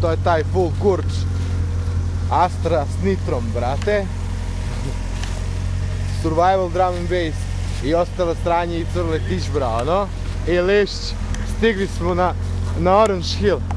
to je taj full kurč Astra s nitrom, brate. Survival drum and bass i ostalo stranje i curle kišbra, ono. I lišć, stigli smo na Orange Hill.